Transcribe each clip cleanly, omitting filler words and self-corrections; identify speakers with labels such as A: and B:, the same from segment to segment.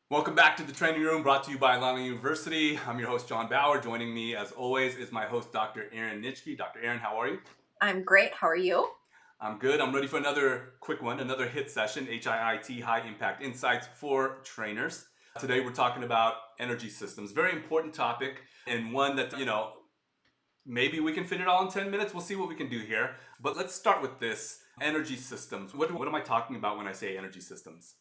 A: Welcome back to the Training Room, brought to you by Lyon University. I'm your host, John Bauer. Joining me, as always, is my host, Dr. Erin Nitschke. Dr. Erin, how are you?
B: I'm great. How are you?
A: I'm good. I'm ready for another quick one, another HIIT session, HIIT, High Impact Insights for Trainers. Today, we're talking about energy systems. Very important topic, and one that, maybe we can fit it all in 10 minutes. We'll see what we can do here. But let's start with this, energy systems. What am I talking about when I say energy systems?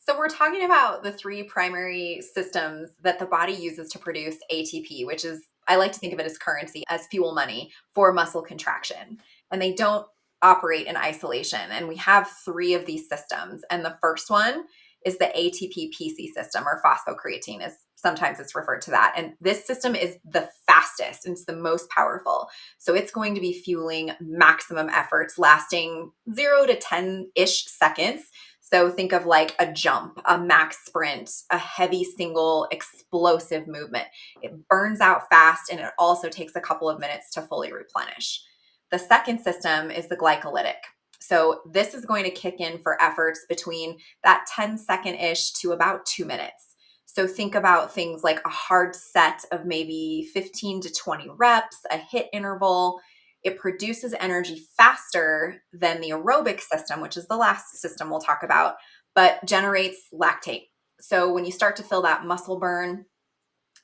B: So, we're talking about the three primary systems that the body uses to produce ATP, which is, I like to think of it as currency, as fuel money for muscle contraction. And they don't operate in isolation. And we have three of these systems. And the first one is the ATP-PC system, or phosphocreatine, as sometimes it's referred to that. And this system is the fastest and it's the most powerful. So it's going to be fueling maximum efforts lasting 0 to 10-ish seconds. So think of like a jump, a max sprint, a heavy single explosive movement. It burns out fast and it also takes a couple of minutes to fully replenish. The second system is the glycolytic. So this is going to kick in for efforts between that 10-second-ish to about 2 minutes. So think about things like a hard set of maybe 15 to 20 reps, a HIIT interval. It produces energy faster than the aerobic system, which is the last system we'll talk about, but generates lactate. So when you start to feel that muscle burn,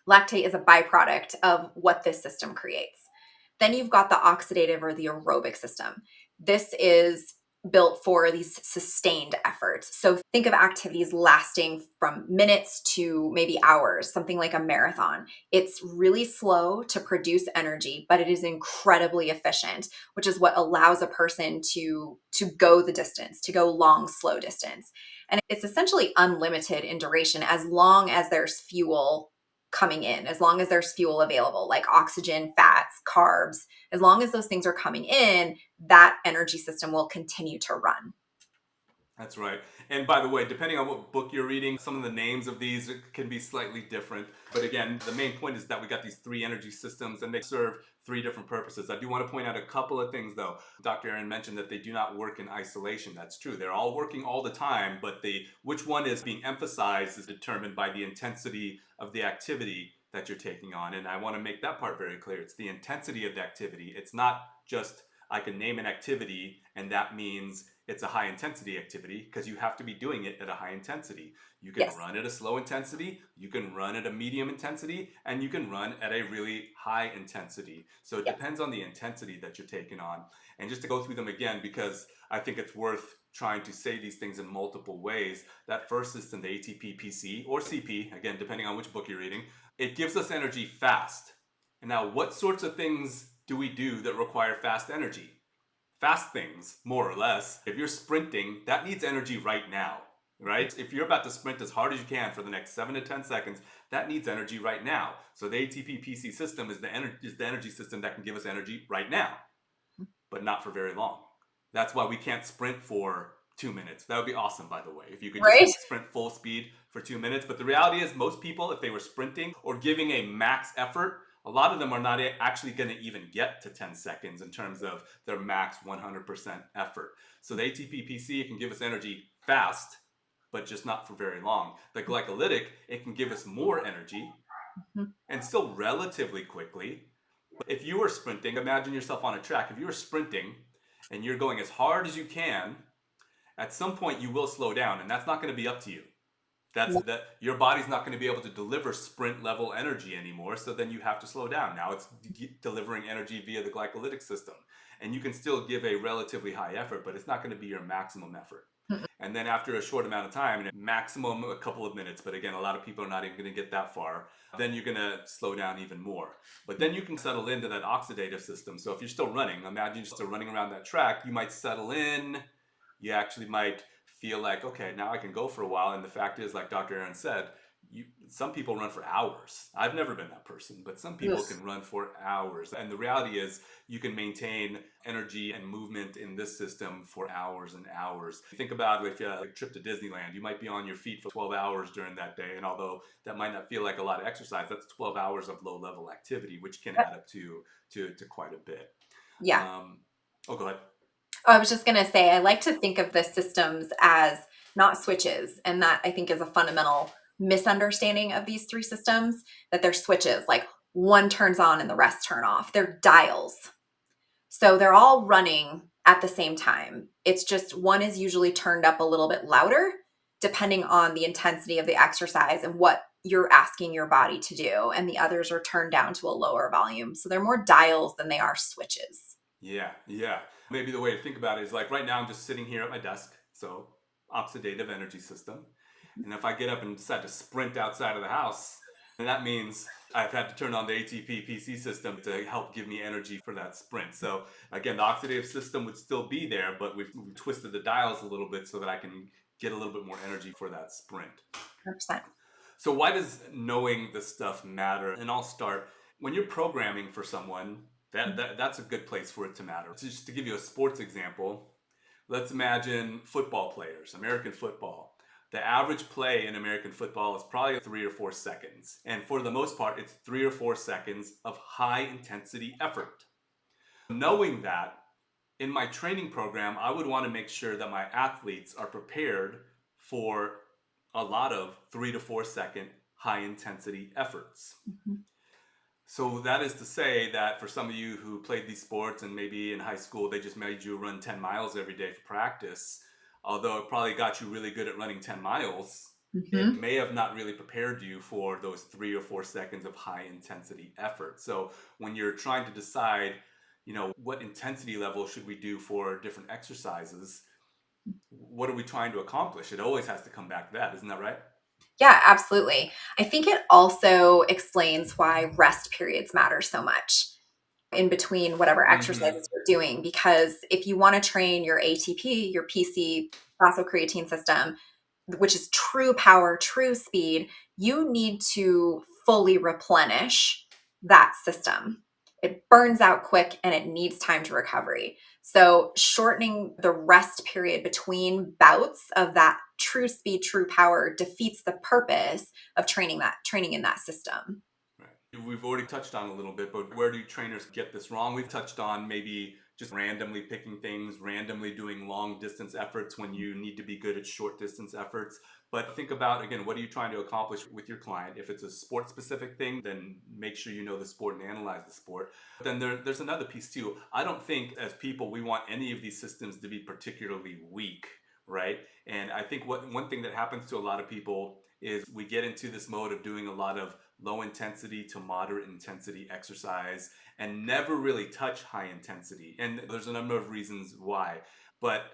B: lactate is a byproduct of what this system creates. Then you've got the oxidative or the aerobic system. This is built for these sustained efforts. So think of activities lasting from minutes to maybe hours, something like a marathon. It's really slow to produce energy, but it is incredibly efficient, which is what allows a person to go the distance, to go long, slow distance. And it's essentially unlimited in duration as long as there's fuel coming in, as long as there's fuel available, like oxygen, fats, carbs, as long as those things are coming in, that energy system will continue to run.
A: That's right. And by the way, depending on what book you're reading, some of the names of these can be slightly different. But again, the main point is that we got these three energy systems and they serve three different purposes. I do want to point out a couple of things though. Dr. Erin mentioned that they do not work in isolation. That's true. They're all working all the time, but which one is being emphasized is determined by the intensity of the activity that you're taking on. And I want to make that part very clear. It's the intensity of the activity. It's not just I can name an activity and that means it's a high intensity activity, because you have to be doing it at a high intensity. You can
B: Yes.
A: run at a slow intensity, you can run at a medium intensity, and you can run at a really high intensity. So it
B: Yep.
A: depends on the intensity that you're taking on. And just to go through them again, because I think it's worth trying to say these things in multiple ways. That first system, the ATP-PC or CP, again, depending on which book you're reading, it gives us energy fast. And now, what sorts of things do we do that require fast energy? Fast things, more or less. If you're sprinting, that needs energy right now, right? If you're about to sprint as hard as you can for the next 7 to 10 seconds, that needs energy right now. So the ATP-PC system is the energy system that can give us energy right now, but not for very long. That's why we can't sprint for 2 minutes. That would be awesome, by the way, if you could just
B: Right?
A: sprint full speed for 2 minutes. But the reality is, most people, if they were sprinting or giving a max effort, a lot of them are not actually going to even get to 10 seconds in terms of their max 100% effort. So the ATP-PC can give us energy fast, but just not for very long. The glycolytic, it can give us more energy
B: Mhm.
A: and still relatively quickly. But if you were sprinting, imagine yourself on a track. If you were sprinting and you're going as hard as you can, at some point you will slow down, and that's not going to be up to you. That your body's not going to be able to deliver sprint level energy anymore, so then you have to slow down. Now it's delivering energy via the glycolytic system, and you can still give a relatively high effort, but it's not going to be your maximum effort.
B: Mhm.
A: And then after a short amount of time, maximum a couple of minutes, but again, a lot of people are not even going to get that far, then you're going to slow down even more. But then you can settle into that oxidative system. So if you're still running, imagine you're still running around that track, you might settle in. You actually might feel like, okay, now I can go for a while. And the fact is, like Dr. Erin said, some people run for hours. I've never been that person, but some people
B: Oof.
A: can run for hours. And the reality is, you can maintain energy and movement in this system for hours and hours. Think about if you like a trip to Disneyland, you might be on your feet for 12 hours during that day. And although that might not feel like a lot of exercise, that's 12 hours of low level activity, which can add up to quite a bit.
B: Yeah.
A: Um, oh, go ahead.
B: I was just going to say, I like to think of the systems as not switches. And that I think is a fundamental misunderstanding of these three systems that they're switches, like one turns on and the rest turn off. They're dials. So they're all running at the same time. It's just one is usually turned up a little bit louder depending on the intensity of the exercise and what you're asking your body to do. And the others are turned down to a lower volume. So they're more dials than they are switches.
A: Yeah, yeah. Maybe the way to think about it is like right now I'm just sitting here at my desk, so oxidative energy system. And if I get up and decide to sprint outside of the house, then that means I've had to turn on the ATP-PC system to help give me energy for that sprint. So again, the oxidative system would still be there, but we've twisted the dials a little bit so that I can get a little bit more energy for that sprint.
B: 100%.
A: So why does knowing this stuff matter? And I'll start when you're programming for someone, that's a good place for it to matter. So just to give you a sports example, let's imagine football players, American football. The average play in American football is probably 3 or 4 seconds. And for the most part, it's 3 or 4 seconds of high intensity effort. Knowing that, in my training program, I would want to make sure that my athletes are prepared for a lot of 3 to 4 second high intensity efforts.
B: Mhm.
A: So that is to say that for some of you who played these sports and maybe in high school they just made you run 10 miles every day for practice, although it probably got you really good at running 10 miles, it
B: Mhm.
A: may have not really prepared you for those 3 or 4 seconds of high intensity effort. So when you're trying to decide, what intensity level should we do for different exercises, what are we trying to accomplish? It always has to come back to that, isn't that right?
B: Yeah, absolutely. I think it also explains why rest periods matter so much in between whatever
A: Mm-hmm.
B: exercises you're doing. Because if you want to train your ATP, your PC phosphocreatine system, which is true power, true speed, you need to fully replenish that system. It burns out quick and it needs time to recovery. So, shortening the rest period between bouts of that true speed, true power defeats the purpose of training in that system.
A: Right. We've already touched on a little bit, but where do trainers get this wrong? We've touched on maybe just randomly picking things, randomly doing long distance efforts when you need to be good at short distance efforts. But think about, again, what are you trying to accomplish with your client? If it's a sport specific thing, then make sure you know the sport and analyze the sport. But then there's another piece too. I don't think as people we want any of these systems to be particularly weak, right? And I think one thing that happens to a lot of people is we get into this mode of doing a lot of low intensity to moderate intensity exercise and never really touch high intensity. And there's a number of reasons why. But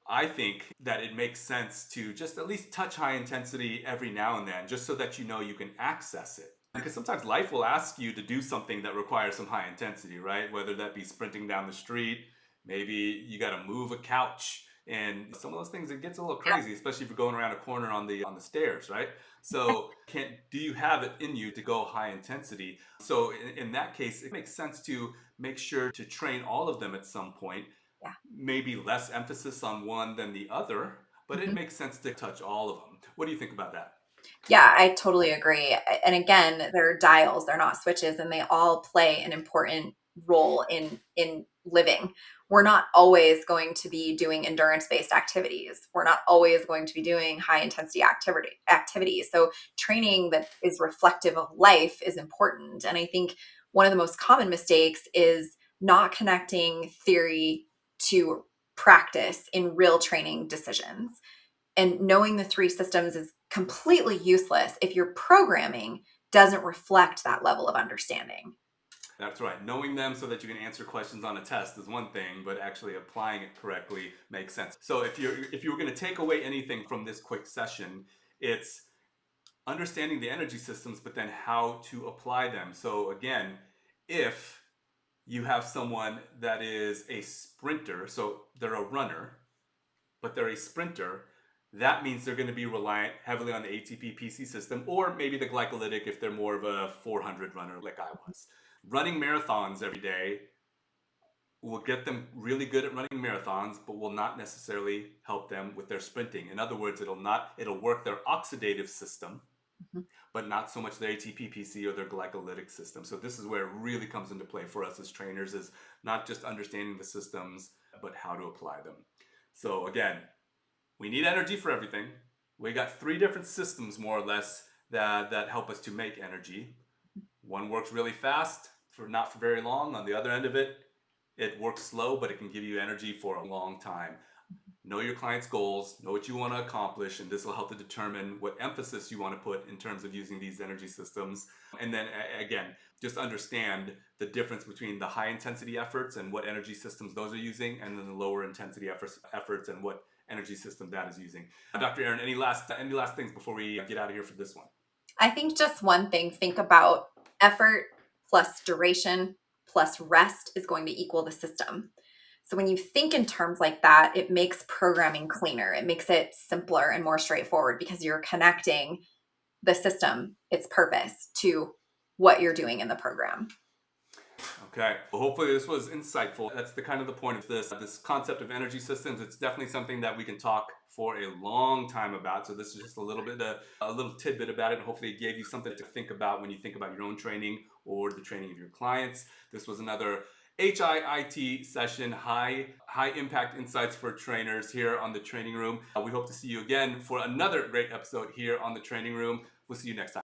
A: I think that it makes sense to just at least touch high intensity every now and then, just so that you know you can access it. Because sometimes life will ask you to do something that requires some high intensity, right? Whether that be sprinting down the street, maybe you got to move a couch, and some of those things it gets a little crazy, especially if you're going around a corner on the stairs, right? So, can do you have it in you to go high intensity? So, in that case, it makes sense to make sure to train all of them at some point,
B: Yeah.
A: maybe less emphasis on one than the other, but it
B: Mhm.
A: makes sense to touch all of them. What do you think about that?
B: Yeah, I totally agree. And again, they're dials, they're not switches, and they all play an important role in living. We're not always going to be doing endurance-based activities. We're not always going to be doing high intensity activities. So training that is reflective of life is important. And I think one of the most common mistakes is not connecting theory to practice in real training decisions. And knowing the three systems is completely useless if your programming doesn't reflect that level of understanding.
A: That's right. Knowing them so that you can answer questions on a test is one thing, but actually applying it correctly makes sense. So if you were going to take away anything from this quick session, it's understanding the energy systems, but then how to apply them. So again, if you have someone that is a sprinter, so they're a runner, but they're a sprinter, that means they're going to be reliant heavily on the ATP-PC system, or maybe the glycolytic if they're more of a 400 runner like I was. Running marathons every day will get them really good at running marathons, but will not necessarily help them with their sprinting. In other words, it'll work their oxidative system,
B: Mhm.
A: but not so much their ATP-PC or their glycolytic system. So this is where it really comes into play for us as trainers, is not just understanding the systems, but how to apply them. So again, we need energy for everything. We got three different systems, more or less, that help us to make energy. One works really fast, for not for very long. On the other end of it, it works slow, but it can give you energy for a long time. Know your client's goals, know what you want to accomplish, and this will help to determine what emphasis you want to put in terms of using these energy systems. And then again, just understand the difference between the high intensity efforts and what energy systems those are using, and then the lower intensity efforts and what energy system that is using. Dr. Erin, any last things before we get out of here for this one?
B: I think just one thing, think about effort plus duration plus rest is going to equal the system. So when you think in terms like that, it makes programming cleaner. It makes it simpler and more straightforward because you're connecting the system, its purpose, to what you're doing in the program.
A: Okay. Well, hopefully this was insightful. That's the kind of the point of this concept of energy systems. It's definitely something that we can talk for a long time about. So this is just a little bit, a little tidbit about it. And hopefully it gave you something to think about when you think about your own training or the training of your clients. This was another HIIT session, high impact insights for trainers here on the Training Room. We hope to see you again for another great episode here on the Training Room. We'll see you next time.